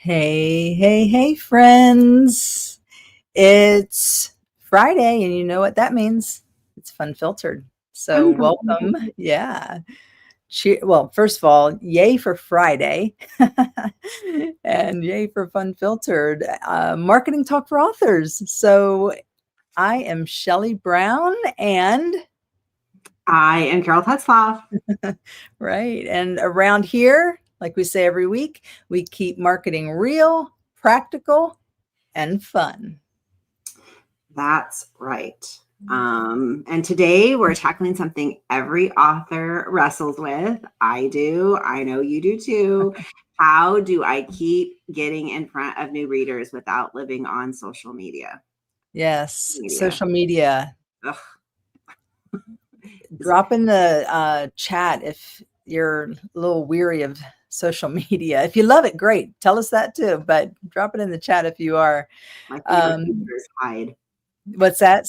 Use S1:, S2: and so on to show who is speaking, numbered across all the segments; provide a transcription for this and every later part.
S1: Hey, hey, hey, friends. It's Friday, and you know what that means. It's fun-filtered. So welcome. Yeah. Well, first of all, yay for Friday. And yay for fun-filtered. Marketing talk for authors. So I am Shelley Brown, and
S2: I am Carol Tetzlaff.
S1: right. And around here, like we say every week, we keep marketing real, practical, and fun.
S2: That's right. And today we're tackling something every author wrestles with. I do. I know you do too. How do I keep getting in front of new readers without living on social media?
S1: Yes,
S2: Media.
S1: social media.
S2: Ugh.
S1: Drop in the chat if you're a little weary of social media. If you love it, great. Tell us that too, but drop it in the chat if you are.
S2: My favorite feature is hide.
S1: What's that?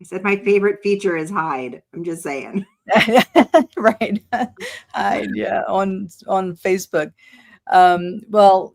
S2: I said my favorite feature is hide. I'm just saying.
S1: Right. Yeah, on Facebook. Well,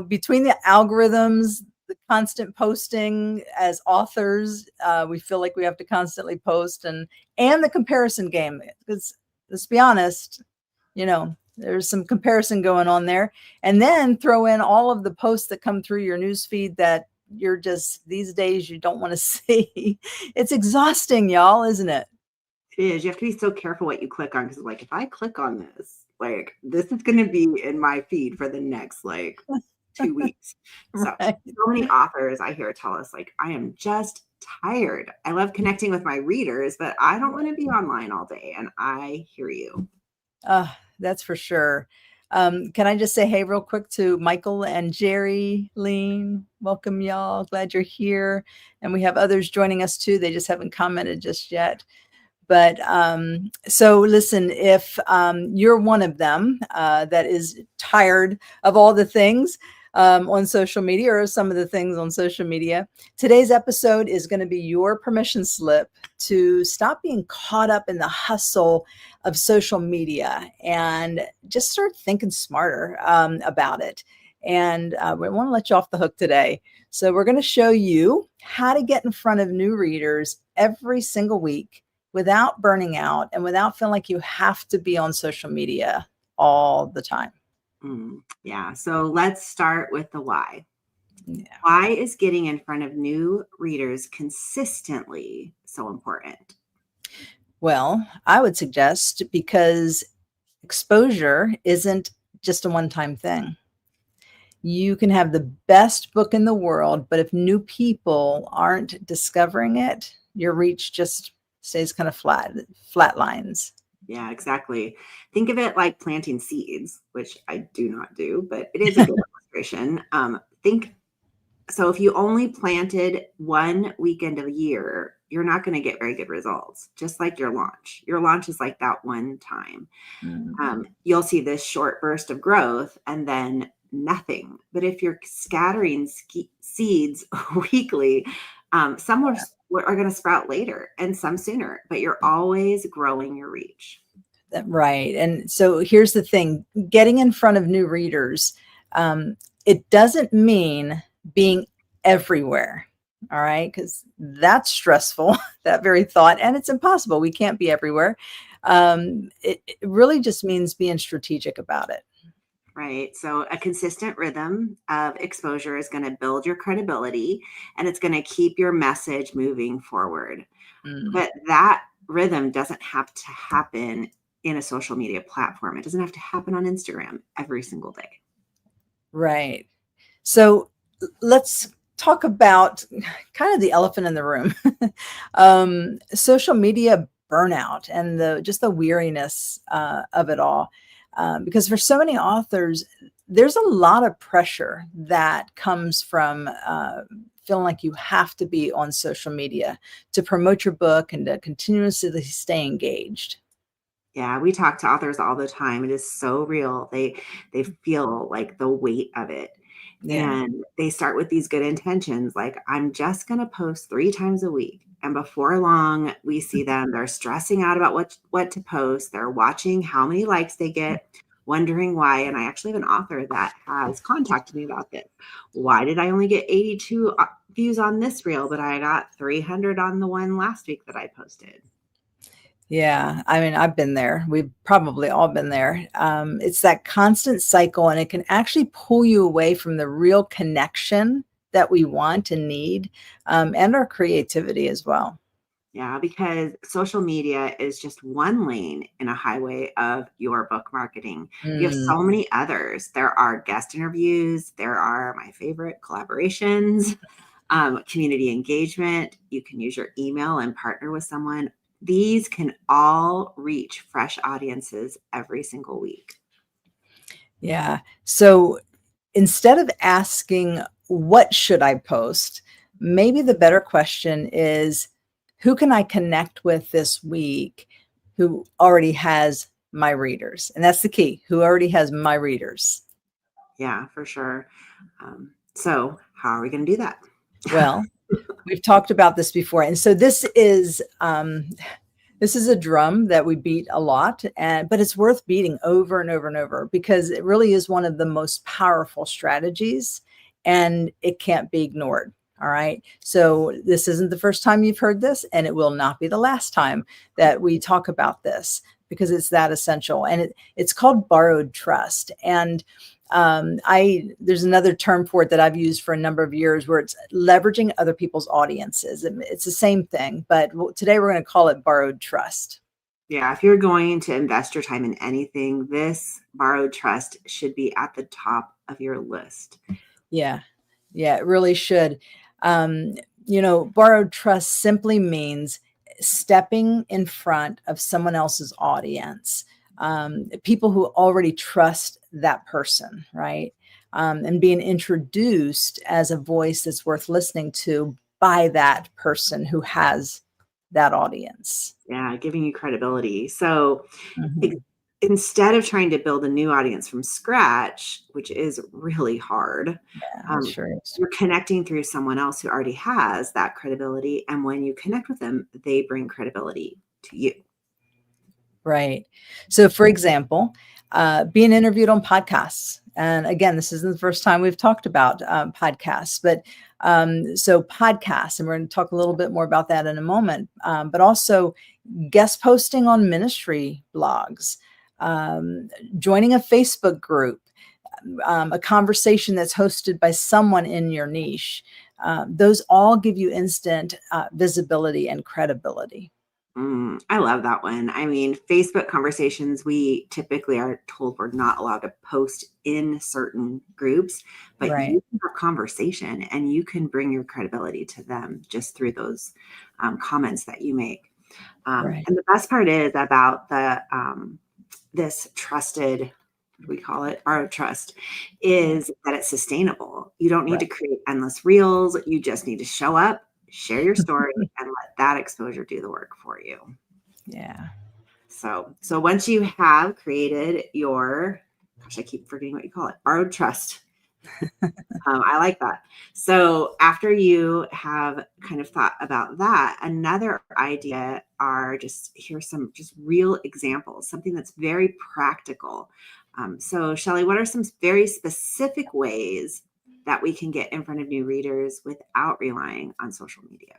S1: between the algorithms, the constant posting as authors, we feel like we have to constantly post, and the comparison game. Because let's be honest, there's some comparison going on there, and then throw in all of the posts that come through your news feed that you're just these days you don't want to see. It's exhausting, y'all, isn't it?
S2: It is. You have to be so careful what you click on because, if I click on this, this is going to be in my feed for the next 2 weeks. So,
S1: Right.
S2: so many authors I hear tell us, I am just tired. I love connecting with my readers, but I don't want to be online all day. And I hear you.
S1: That's for sure. Can I just say hey real quick to Michael and Jerry, Lean? Welcome, y'all. Glad you're here. And we have others joining us too. They just haven't commented just yet. But so listen, if you're one of them that is tired of all the things on social media or some of the things on social media, today's episode is going to be your permission slip to stop being caught up in the hustle of social media and just start thinking smarter about it. And we want to let you off the hook today. So we're going to show you how to get in front of new readers every single week without burning out and without feeling like you have to be on social media all the time.
S2: Yeah. So let's start with the why.
S1: Yeah.
S2: Why is getting in front of new readers consistently so important?
S1: Well, I would suggest because exposure isn't just a one-time thing. You can have the best book in the world, but if new people aren't discovering it, your reach just stays kind of flat lines.
S2: Yeah, exactly. Think of it like planting seeds, which I do not do, but it is a good illustration. So if you only planted one weekend a year, you're not going to get very good results, just like your launch. Your launch is like that one time. You'll see this short burst of growth and then nothing. But if you're scattering seeds weekly, some are going to sprout later and some sooner, but you're always growing your reach.
S1: Right. And so here's the thing, getting in front of new readers, it doesn't mean being everywhere. All right. Because that's stressful, that very thought, and it's impossible. We can't be everywhere. It really just means being strategic about it.
S2: Right. So a consistent rhythm of exposure is going to build your credibility and it's going to keep your message moving forward. But that rhythm doesn't have to happen in a social media platform. It doesn't have to happen on Instagram every single day.
S1: Right. So let's talk about kind of the elephant in the room, social media burnout and the weariness of it all. Because for so many authors, there's a lot of pressure that comes from feeling like you have to be on social media to promote your book and to continuously stay engaged.
S2: Yeah, we talk to authors all the time. It is so real. They feel like the weight of it.
S1: Yeah.
S2: And they start with these good intentions, like I'm just going to post 3 times a week. And before long, we see them, they're stressing out about what to post. They're watching how many likes they get, wondering why. And I actually have an author that has contacted me about this. Why did I only get 82 views on this reel, but I got 300 on the one last week that I posted?
S1: Yeah, I mean, I've been there. We've probably all been there. It's that constant cycle, and it can actually pull you away from the real connection that we want and need, and our creativity as well.
S2: Yeah, because social media is just one lane in a highway of your book marketing. You have
S1: Mm,
S2: so many others. There are guest interviews, there are my favorite collaborations, community engagement. You can use your email and partner with someone. These can all reach fresh audiences every single week.
S1: yeah. So instead of asking, what should I post? Maybe the better question is, who can I connect with this week who already has my readers? And that's the key, who already has my readers.
S2: Yeah, for sure. So, how are we going to do that?
S1: Well, we've talked about this before. And so this is a drum that we beat a lot, but it's worth beating over and over and over because it really is one of the most powerful strategies and it can't be ignored. All right. So this isn't the first time you've heard this, and it will not be the last time that we talk about this because it's that essential. And it's called borrowed trust. And there's another term for it that I've used for a number of years where it's leveraging other people's audiences. It's the same thing, but today we're going to call it borrowed trust.
S2: Yeah, if you're going to invest your time in anything, this borrowed trust should be at the top of your list.
S1: Yeah. Yeah, it really should. Um, Borrowed trust simply means stepping in front of someone else's audience, people who already trust that person, right? And being introduced as a voice that's worth listening to by that person who has that audience.
S2: Yeah, giving you credibility. So
S1: Mhm.
S2: instead of trying to build a new audience from scratch, which is really hard,
S1: Yeah, it
S2: um,
S1: sure is.
S2: you're connecting through someone else who already has that credibility. And when you connect with them, they bring credibility to you.
S1: Right. So, for example, being interviewed on podcasts. And again, this isn't the first time we've talked about podcasts, but so podcasts, and we're going to talk a little bit more about that in a moment, but also guest posting on ministry blogs, joining a Facebook group, a conversation that's hosted by someone in your niche. Those all give you instant visibility and credibility.
S2: I love that one. I mean, Facebook conversations, we typically are told we're not allowed to post in certain groups, but
S1: Right.
S2: you can have conversation and you can bring your credibility to them just through those comments that you make.
S1: Right.
S2: And the best part is about this trusted, what do we call it? Borrowed trust, is that it's sustainable. You don't need
S1: Right.
S2: to create endless reels. You just need to show up, share your story, and let that exposure do the work for you.
S1: Yeah.
S2: So once you have created your, gosh, I keep forgetting what you call it, borrowed trust. I like that. So after you have kind of thought about that, another idea are just here's some just real examples, something that's very practical. So Shelley, what are some very specific ways that we can get in front of new readers without relying on social media?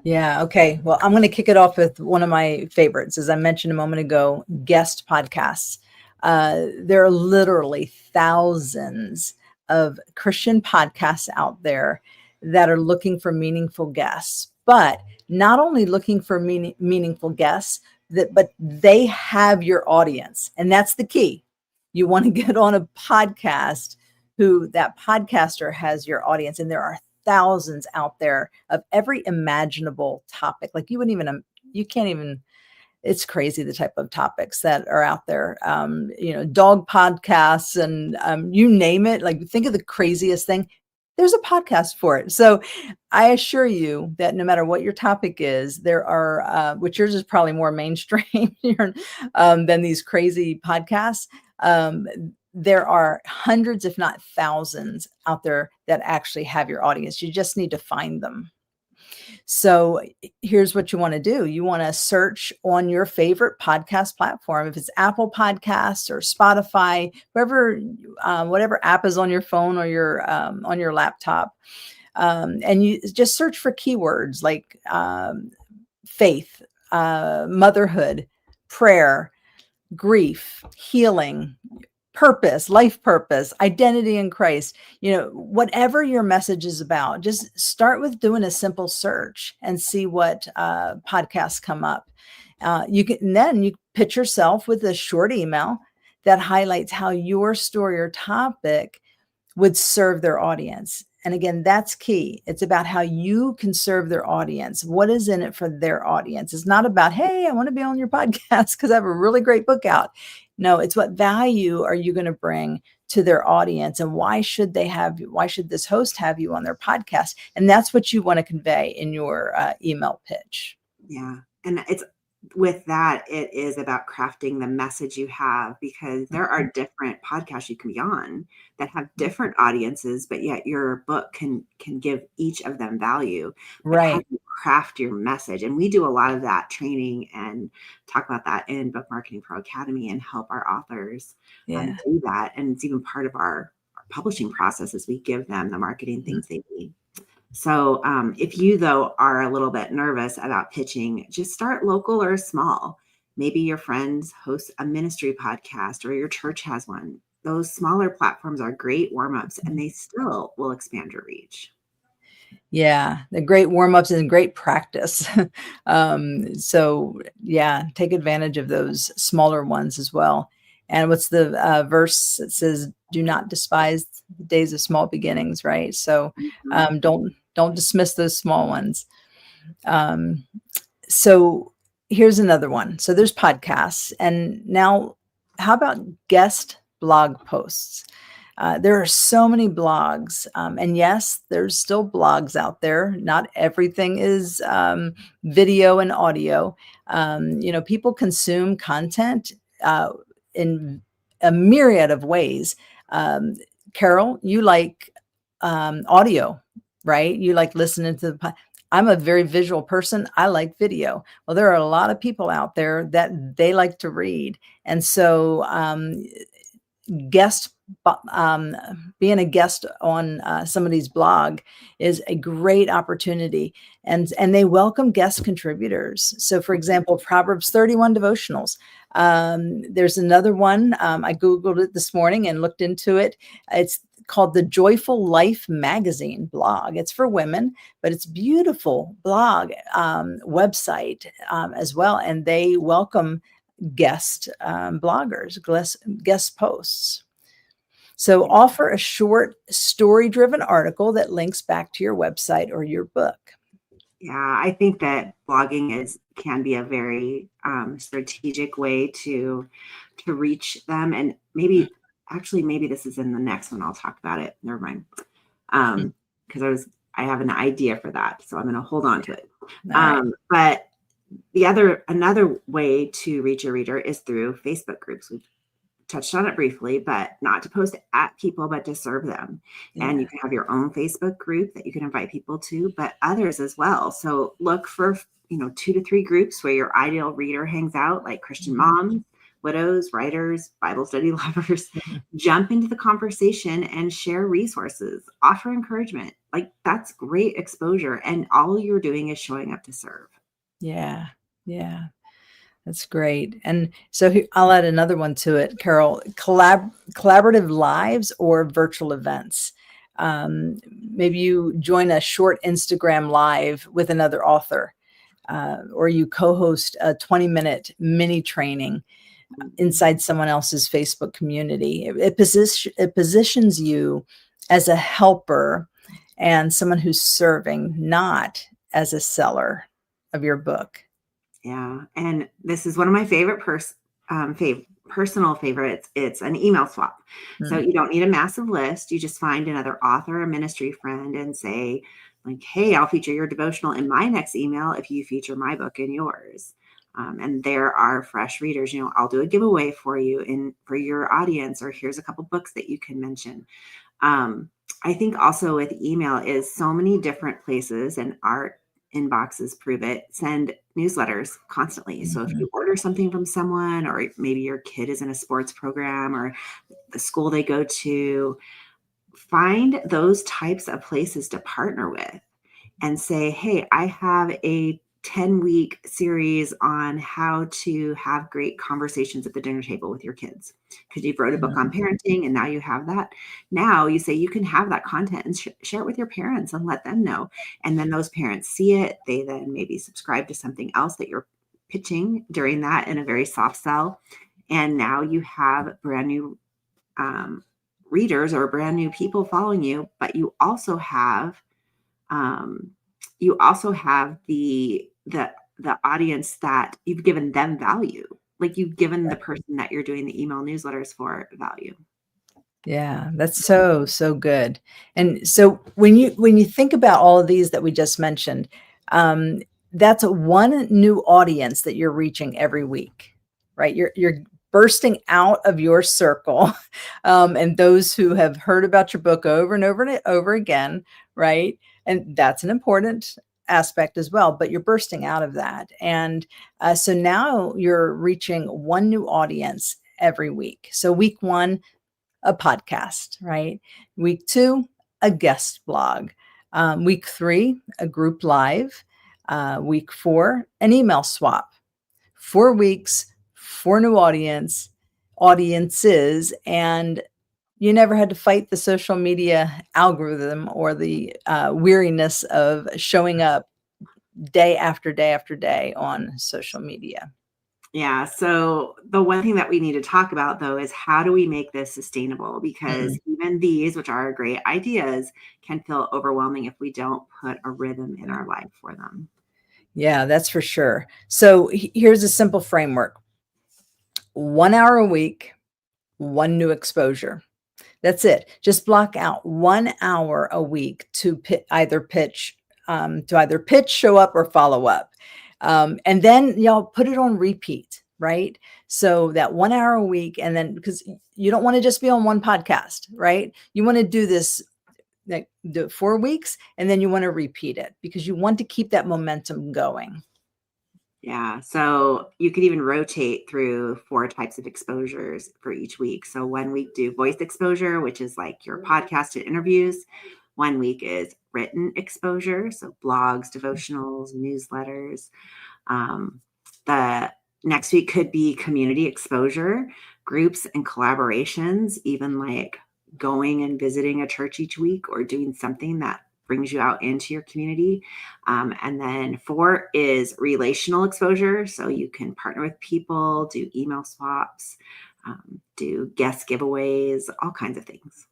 S1: Yeah. Okay. Well, I'm going to kick it off with one of my favorites. As I mentioned a moment ago, guest podcasts. There are literally thousands of Christian podcasts out there that are looking for meaningful guests, but not only looking for meaningful guests, but they have your audience. And that's the key. You want to get on a podcast who that podcaster has your audience. And there are thousands out there of every imaginable topic. Like you can't even, it's crazy the type of topics that are out there. Dog podcasts and you name it. Like think of the craziest thing. There's a podcast for it. So I assure you that no matter what your topic is, there are, which yours is probably more mainstream than these crazy podcasts. There are hundreds, if not thousands, out there that actually have your audience. You just need to find them. So here's what you want to do. You want to search on your favorite podcast platform. If it's Apple Podcasts or Spotify, whoever, whatever app is on your phone or your on your laptop, and you just search for keywords like faith, motherhood, prayer, grief, healing, purpose, life purpose, identity in Christ, whatever your message is about, just start with doing a simple search and see what podcasts come up. You can then you pitch yourself with a short email that highlights how your story or topic would serve their audience. And again, that's key. It's about how you can serve their audience. What is in it for their audience? It's not about, hey, I want to be on your podcast because I have a really great book out. No, it's what value are you going to bring to their audience, and why should this host have you on their podcast? And that's what you want to convey in your email pitch.
S2: Yeah. And with that, it is about crafting the message you have, because there are different podcasts you can be on that have different audiences, but yet your book can give each of them value. But how do you craft your message? And we do a lot of that training and talk about that in Book Marketing Pro Academy and help our authors do that. And it's even part of our publishing process as we give them the marketing things they need. So if you, though, are a little bit nervous about pitching, just start local or small. Maybe your friends host a ministry podcast or your church has one. Those smaller platforms are great warm-ups, and they still will expand your reach.
S1: Yeah, the great warm-ups and great practice. So yeah, take advantage of those smaller ones as well. And what's the verse that says, do not despise the days of small beginnings, right? So don't dismiss those small ones. So here's another one. So there's podcasts. And now how about guest blog posts? There are so many blogs. And yes, there's still blogs out there. Not everything is video and audio. People consume content in a myriad of ways. Carol, you like audio, right? You like listening to I'm a very visual person. I like video. Well, there are a lot of people out there that they like to read. And so being a guest on somebody's blog is a great opportunity, and they welcome guest contributors. So for example, Proverbs 31 devotionals. There's another one. I Googled it this morning and looked into it. It's called the Joyful Life Magazine blog. It's for women, but it's beautiful blog website as well. And they welcome guest bloggers, guest posts. So offer a short story-driven article that links back to your website or your book.
S2: Yeah, I think that blogging can be a very strategic way to reach them. And maybe this is in the next one. I'll talk about it. Never mind. Because I have an idea for that. So I'm going to hold on to it. Right. But another way to reach a reader is through Facebook groups. We've touched on it briefly, but not to post at people, but to serve them. Yeah. And you can have your own Facebook group that you can invite people to, but others as well. So look for, 2 to 3 groups where your ideal reader hangs out, like Christian moms, widows, writers, Bible study lovers. Jump into the conversation and share resources, offer encouragement. Like, that's great exposure. And all you're doing is showing up to serve.
S1: Yeah. Yeah. That's great. And so I'll add another one to it, Carol. Collaborative lives or virtual events. Maybe you join a short Instagram live with another author, or you co-host a 20-minute mini training inside someone else's Facebook community. It positions you as a helper and someone who's serving, not as a seller of your book.
S2: Yeah. And this is one of my favorite personal favorites. It's an email swap. So you don't need a massive list. You just find another author, a ministry friend, and say, like, hey, I'll feature your devotional in my next email if you feature my book in yours. And there are fresh readers. I'll do a giveaway for you for your audience, or here's a couple books that you can mention. I think also with email is so many different places, and our inboxes prove it, send newsletters constantly. So if you order something from someone, or maybe your kid is in a sports program or the school they go to, find those types of places to partner with and say, hey, I have a 10-week series on how to have great conversations at the dinner table with your kids, because you've wrote a book on parenting and now you have that. Now you say you can have that content and share it with your parents and let them know. And then those parents see it. They then maybe subscribe to something else that you're pitching during that in a very soft sell. And now you have brand new readers or brand new people following you, but you also have um, the audience that you've given them value. Like you've given the person that you're doing the email newsletters for value.
S1: Yeah, that's so good. And so when you think about all of these that we just mentioned, that's one new audience that you're reaching every week, right? You're bursting out of your circle, and those who have heard about your book over and over and over again, right? And that's an important aspect as well. But you're bursting out of that, and so now you're reaching one new audience every week. So week one, a podcast, right? Week two, a guest blog. Week three, a group live. Week four, an email swap. 4 weeks, 4 new audiences, and you never had to fight the social media algorithm or the weariness of showing up day after day after day on social media.
S2: Yeah. So the one thing that we need to talk about, though, is how do we make this sustainable? Because even these, which are great ideas, can feel overwhelming if we don't put a rhythm in our life for them.
S1: Yeah, that's for sure. So here's a simple framework. 1 hour a week, 1 new exposure. That's it. Just block out 1 hour a week to either pitch, show up, or follow up. And then y'all put it on repeat, right? So that 1 hour a week, and then, because you don't want to just be on one podcast, right? You want to do this, like, do it 4 weeks, and then you want to repeat it because you want to keep that momentum going.
S2: Yeah. So you could even rotate through 4 types of exposures for each week. So 1 week do voice exposure, which is like your podcast and interviews. 1 week is written exposure. So blogs, devotionals, newsletters. The next week could be community exposure, groups and collaborations, even like going and visiting a church each week or doing something that brings you out into your community. And then 4 is relational exposure. So you can partner with people, do email swaps, do guest giveaways, all kinds of things.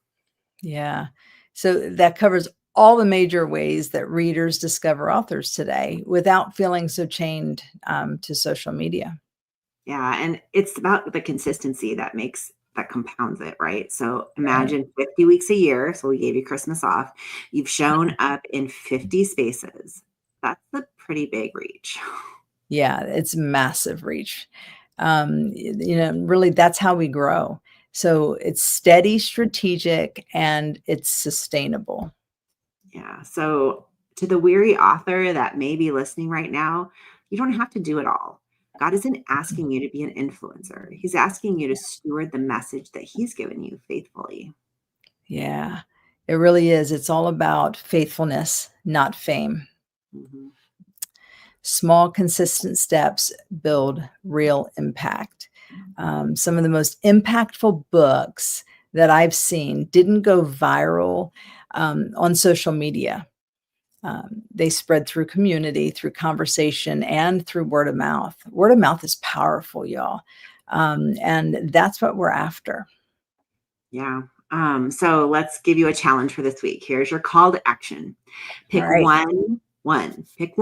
S1: Yeah. So that covers all the major ways that readers discover authors today without feeling so chained to social media.
S2: Yeah. And it's about the consistency that compounds it, right? So imagine 50 weeks a year. So we gave you Christmas off. You've shown up in 50 spaces. That's a pretty big reach.
S1: Yeah, it's massive reach. Really, that's how we grow. So it's steady, strategic, and it's sustainable.
S2: Yeah. So to the weary author that may be listening right now, you don't have to do it all. God isn't asking you to be an influencer. He's asking you to steward the message that he's given you faithfully.
S1: Yeah, it really is. It's all about faithfulness, not fame.
S2: Mm-hmm.
S1: Small, consistent steps build real impact. Some of the most impactful books that I've seen didn't go viral on social media. They spread through community, through conversation, and through word of mouth. Word of mouth is powerful, y'all. And that's what we're after.
S2: Yeah. So let's give you a challenge for this week. Here's your call to action. Pick pick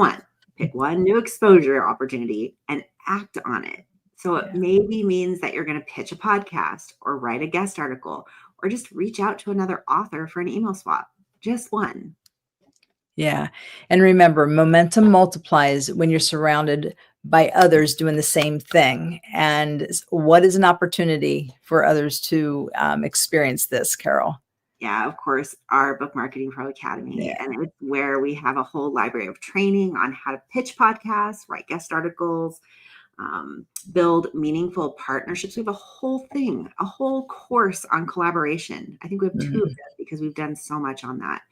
S2: one new exposure opportunity and act on it. So it maybe means that you're going to pitch a podcast or write a guest article or just reach out to another author for an email swap. Just one.
S1: Yeah. And remember, momentum multiplies when you're surrounded by others doing the same thing. And what is an opportunity for others to experience this, Carol?
S2: Yeah, of course, our Book Marketing Pro Academy.
S1: Yeah.
S2: And it's where we have a whole library of training on how to pitch podcasts, write guest articles, build meaningful partnerships. We have a whole thing, a whole course on collaboration. I think we have two of
S1: Mhm.
S2: them because we've done so much on that.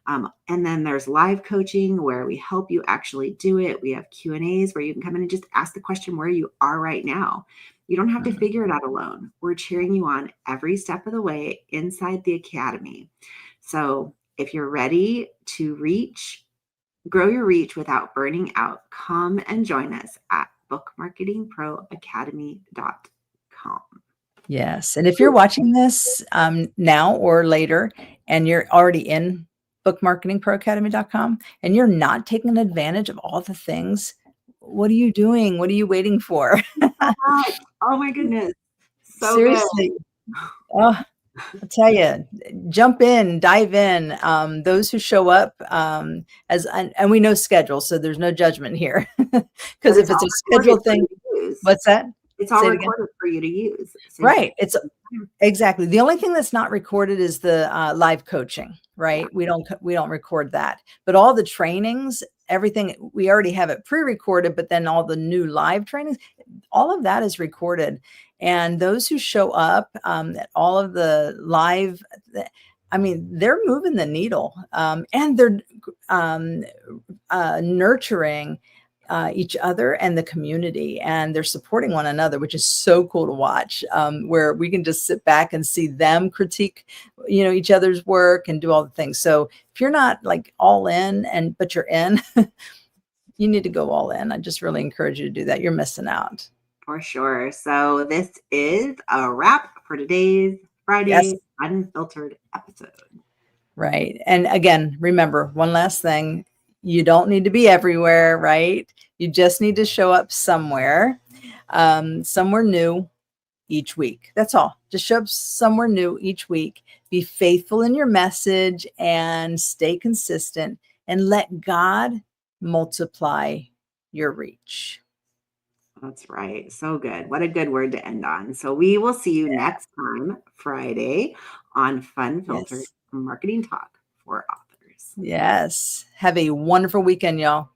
S2: And then there's live coaching where we help you actually do it. We have Q&As where you can come in and just ask the question where you are right now. You don't have to
S1: Mhm.
S2: figure it out alone. We're cheering you on every step of the way inside the academy. So if you're ready to grow your reach without burning out, come and join us at bookmarketingproacademy.com.
S1: Yes. And if you're watching this now or later and you're already in bookmarketingproacademy.com and you're not taking advantage of all the things, what are you doing? What are you waiting for?
S2: So much. Oh my goodness. So good.
S1: Seriously. Oh, I'll tell you, jump in, dive in. Those who show up and we know schedule, so there's no judgment here. Because
S2: But
S1: if
S2: it's
S1: it's
S2: all
S1: a
S2: recorded
S1: scheduled
S2: for
S1: thing,
S2: you to use.
S1: what's that?
S2: It's all
S1: Say it again.
S2: recorded for you to use. So you can
S1: Right. It's exactly. The only thing that's not recorded is the live coaching,
S2: yeah,
S1: right? We don't record that. But all the trainings, everything, we already have it pre-recorded, but then all the new live trainings, all of that is recorded. And those who show up at all of the live, I mean, they're moving the needle, and they're nurturing each other and the community, and they're supporting one another, which is so cool to watch, where we can just sit back and see them critique, each other's work and do all the things. So if you're not like all in but you're in, you need to go all in. I just really encourage you to do that. You're missing out.
S2: for sure. So this is a wrap for today's
S1: Yes.
S2: Friday unfiltered episode.
S1: Right. And again, remember one last thing. You don't need to be everywhere, right? You just need to show up somewhere, somewhere new each week. That's all. Just show up somewhere new each week. Be faithful in your message and stay consistent and let God multiply your reach.
S2: That's right. So good. What a good word to end on. So we will see you next time, Friday, on Fun Filtered
S1: Yes.
S2: Marketing Talk for Authors.
S1: Yes. Have a wonderful weekend, y'all.